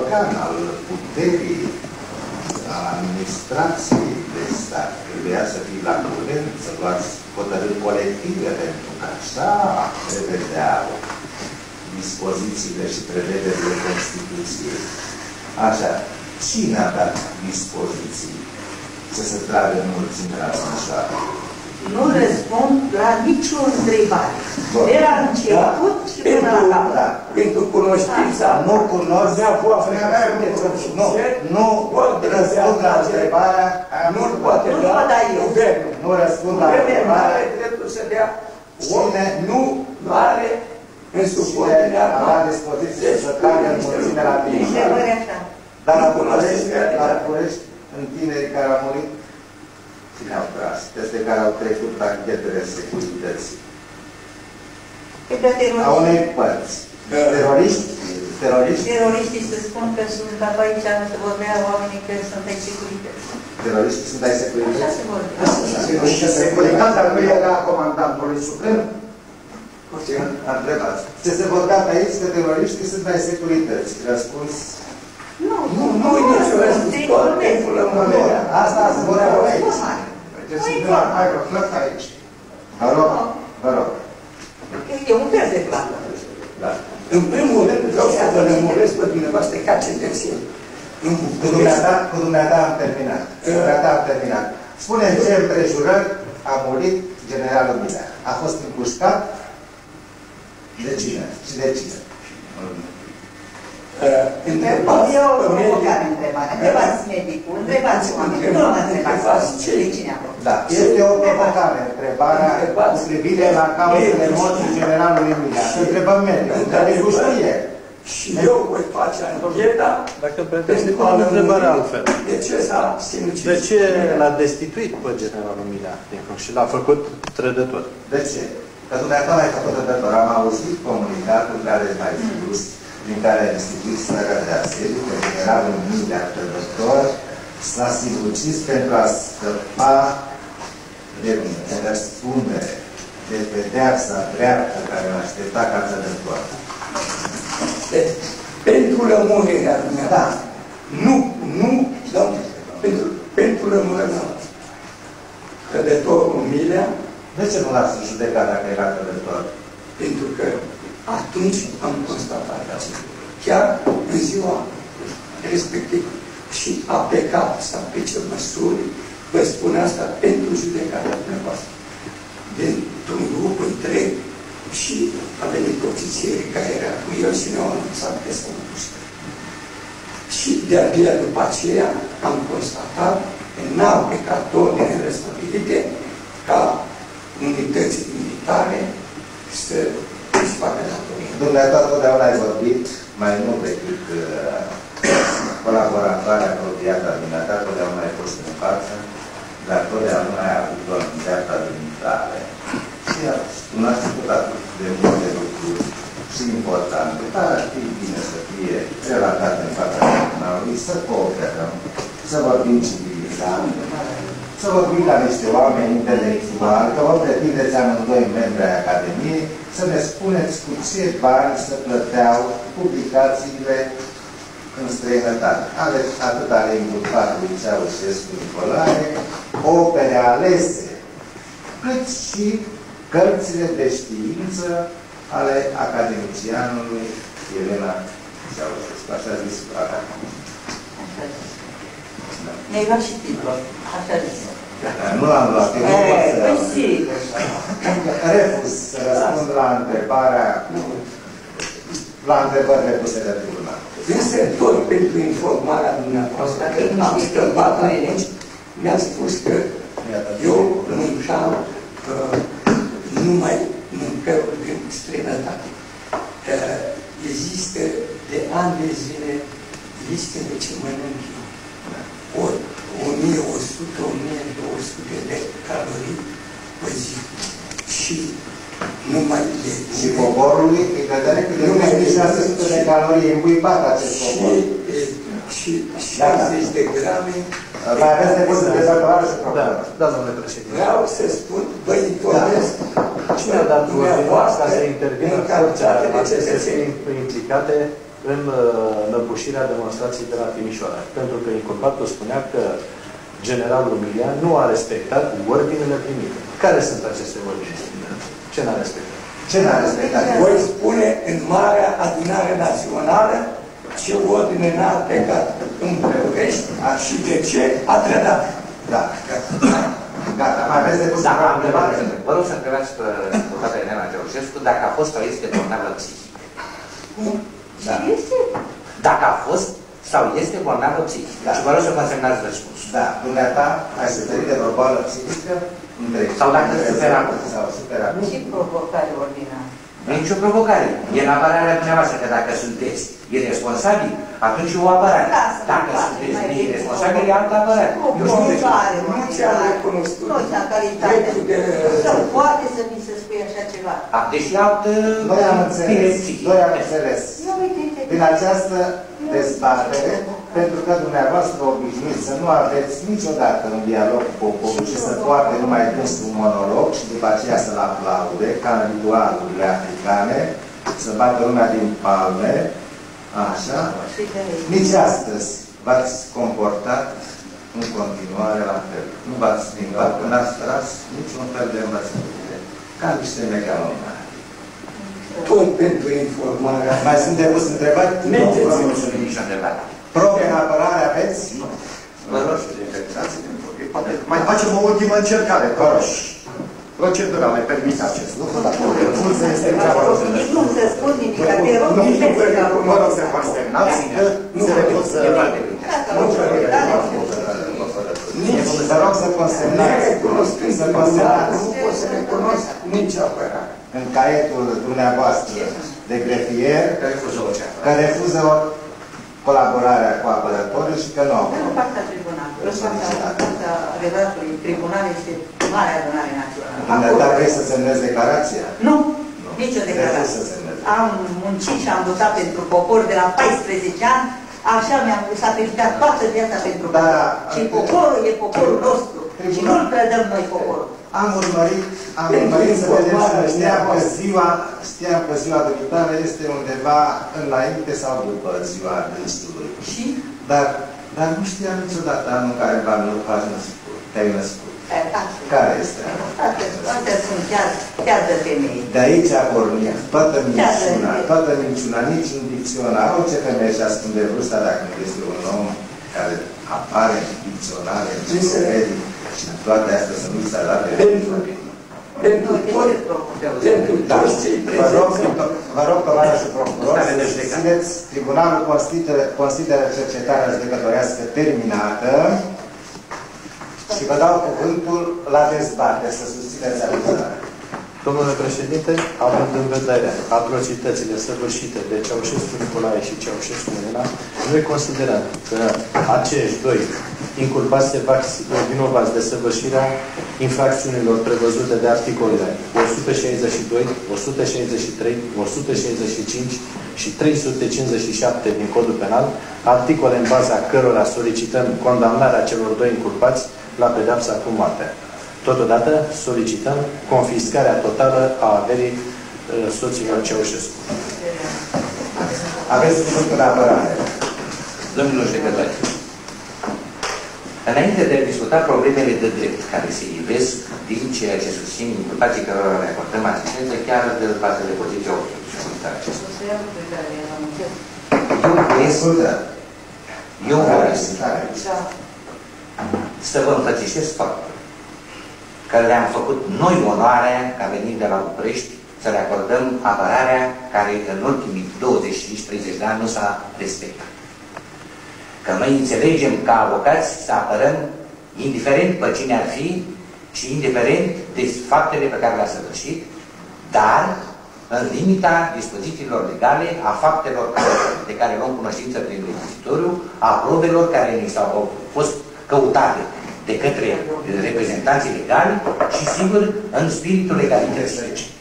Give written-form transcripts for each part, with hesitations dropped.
organ al puterii, al administrației de stat. Trebuia să fii la curent, să luați hotărâri colective, pentru că așa prevedeau dispozițiile și prevederile Constituției. Așa, cine a dat dispoziții să se tragă înmulțime la Timișoara? Nu răspund la nicio întrebare. De la început și până la capăt. Pentru cunoștința. Nu cunosc. Nu răspund la întrebarea. Nu poate da guvernul. Nu răspund la întrebarea. Nu are dreptul să dea. Nu are în suportinea la dispoziție să tragă înmulțime la Timișoara. Dar la București, în tinerii care au murit, cine au tras? Peste care au trecut anchetele securității. A unei părți. Teroriști? Teroriștii se spun că sunt aici, să vorbea oamenii că sunt ai securității. Teroriștii sunt ai securității? Așa se vorbea. Și securitatea nu era comandantului suprem? A întrebat. Ce se vorbea pe aici că teroriștii sunt ai securității? Răspuns? Nu e nicio răspuns. Tot timpul lămânerea. Asta se vorbea aici. Hai că plăc aici. Vă rog. E un fel de plată. Da. În primul rând vreau să vă lămuresc pe dumneavoastră ca cetățeni. Cu dumneata am terminat. Spune-mi ce împrejurări a murit generalul Milea. A fost împușcat de cine? Și de cine? Eu o provocare întrebare. Întrebați medicul, întrebați oamenii. Nu mă întrebați cine a fost. Da, este o provocare. Întrebarea cu privire la cauzele morții generalului Milea. Întrebăm medicul, că medicul știe. Și eu voi face ancheta. Dacă îmi permiteți, pun o întrebare altfel. De ce s-a sinucis? De ce l-a destituit pe generalul Milea și l-a făcut trădător? De ce? Că dumneata l-ai făcut trădător. Am auzit comunicatul care mai spus, prin care a instituit starea de asediu, că generalul Milea trădător s-a sinucis pentru a scăpa de răspundere, de pedeapsa dreaptă care l-a așteptat ca trădător. Pentru lămurirea dumneavoastră. Pentru lămurirea trădătorul Milea. De ce nu l-ați judecat dacă era trădător? Pentru că atunci am constatat acest lucru. Chiar în ziua respectiv și a plecat să aplice măsuri, vă spun asta pentru judecarea dumneavoastră. Dintr-un grup întreg și a venit ofițierii care era cu el și ne-au anunțat că s-au împușcat. Și de-abia după aceea am constatat că n-au plecat ordine răspătite ca unități militare să își facă datoria. Dumneata totdeauna ai vorbit mai mult decât colaboratoarea apropiată a dumneata, totdeauna ai fost în față, dar totdeauna ai avut o anumită limitare. Și nu ați făcut atât de multe lucruri și importante, dar ar fi bine să fie relatate în fața tribunalului, să cooperăm, să vorbim civilizat, să vorbim la niște oameni intelectuali, că vă pretindeți amândoi membri ai Academiei, să ne spuneți cu ce bani se plăteau publicațiile în străinătate. Aveți atât ale imputatului Ceaușescu Nicolae, opere alese, cât și cărțile de știință ale academicianului Elena Ceaușescu. Așa a zis Academia. Ne-ai luat și titlul. Așa zis. Nu l-am luat. Păi și... Refuz să răspund la întrebările puse de tribunal. Însă tot pentru informarea dumneavoastră, că am scăpat aici, mi-a spus că eu mâncam numai mâncăruri din străinătate. Există de ani de zile liste de ce mănânc eu. Ori 1100-1200 de calorii pe zi. Și numai de... Și poporului, îi vedere că de 600 de calorii îmbuibat acest popor. Și 60 de grame... Mai aveți de pus de dezvăluare și procură. Da, domnule președinte. Vreau să spun, vă informez cine a dat voie ca să intervină forțele implicate în năbușirea demonstrației de la Timișoara. Pentru că inculpatul spunea că generalul Milian nu a respectat ordinele primite. Care sunt aceste ordine? Ce n-a respectat? Ce n-a respectat? Voi spune în Marea Adunare Națională ce ordine n-a aplicat în București și de ce a trădat. Da. Gata, mai aveți de pus da, am întrebat. Vă rog să întrebați pe deputatul Elena Ceaușescu dacă a fost sau este bolnavă psihică. Da. Dacă a fost sau este bolnavă psihică. Da. Și vă rog să consemnați răspunsul. Da, dumneata ai suferit de o boală psihică? Sau dacă supera. Sau supera. Și provocare ordinară. Nu e nicio provocare. E în apărarea dumneavoastră că dacă sunteți irresponsabili, atunci e o apărare. Dacă sunteți neirresponsabili, e altă apărare. O provocare, Nu ți-am recunoscut. nu ți-am calitate. Să poate să mi se spui așa ceva. Deci e altă... Noi am înțeles. Noi am înțeles. Din această dezbatere, pentru că dumneavoastră obișnuiți să nu aveți niciodată un dialog cu poporul și să poarte numai un monolog și după aceea să-l aplaude, ca în ritualurile africane, să bată lumea din palme, așa, nici astăzi v-ați comportat în continuare la fel. Nu v-ați schimbat, când ați tras niciun fel de învățăminte, ca niște megalomani. Tot pentru informarea. Mai sunt de pus întrebări? Nu sunt nici întrebare. Probe în apărare aveți? Vă rog. Poate mai facem o ultimă încercare. Procedura mai permite acest lucru, dar nu se este treaba. Nu se spun nimic, dar te rog, Mă rog să consemnați că se refuză. Vă rog să consemnați. Să consemnați. Nu pot să recunosc nici apărare. În caietul dumneavoastră de grefier, că refuză colaborarea cu apărătorul și că nu au. Nu partea tribunalului. Partea adevăratului tribunal este Marea Adunare Națională. Dumneata vrei să semnezi declarația? Nu, nicio declarație. Am muncit și am luptat pentru popor de la 14 ani, așa mi-am sacrificat toată viața pentru popor. Și poporul e poporul nostru. Și nu-l trădăm noi poporul. Am urmărit să vedem și știam că ziua de viitoare este undeva înainte sau după ziua dânsului. Și? Dar nu știam niciodată anul în care te-ai născut. Care este anul? Astea sunt chiar de femei. De aici a pornit toată minciuna, nici un dicționar, orice femeie și ascunde vârsta dacă nu este un om care apare în dicționare, în enciclopedii și în toate astea să nu se arate. Vă rog, tovarășul procuror, să țineți, tribunalul consideră cercetarea judecătorească terminată și vă dau cuvântul la dezbatere, să susțineți acuzarea. Domnule președinte, având în vedere atrocitățile săvârșite de Ceaușescu Nicolae și Ceaușescu Elena, noi considerăm că acești doi inculpați se fac vinovați de săvârșirea infracțiunilor prevăzute de articolele 162, 163, 165 și 357 din Codul Penal, articole în baza cărora solicităm condamnarea celor doi inculpați la pedeapsa cu moartea. Totodată solicităm confiscarea totală a averii soților Ceaușescu. Aveți cuvântul de apărare. Domnilor judecători, înainte de a discuta problemele de drept care se ivesc din ceea ce susțin inculpații cărora le acordăm asistență, chiar de față de poziția oficială acesta. Eu doresc să vă împățișez faptul că le-am făcut noi onoarea, ca venind de la București, să le acordăm apărarea care în ultimii 25-30 de ani nu s-a respectat. Că noi înțelegem ca avocați să apărăm indiferent pe cine ar fi și indiferent de faptele pe care le-a săvârșit, dar în limita dispozițiilor legale, a faptelor de care luăm cunoștință prin rechizitoriu, a probelor care ni s-au fost căutate de către reprezentanții legali și, sigur, în spiritul legalității.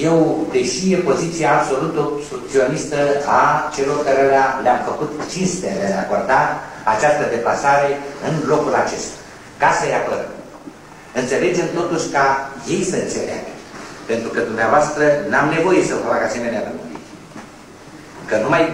Eu, deși e poziția absolut obstrucționistă a celor care le-am făcut cinste de a acorda această deplasare în locul acesta, ca să-i apărăm. Înțelegem totuși ca ei să înțeleagă, pentru că dumneavoastră n-am nevoie să vă fac asemenea rămândiri. Că că numai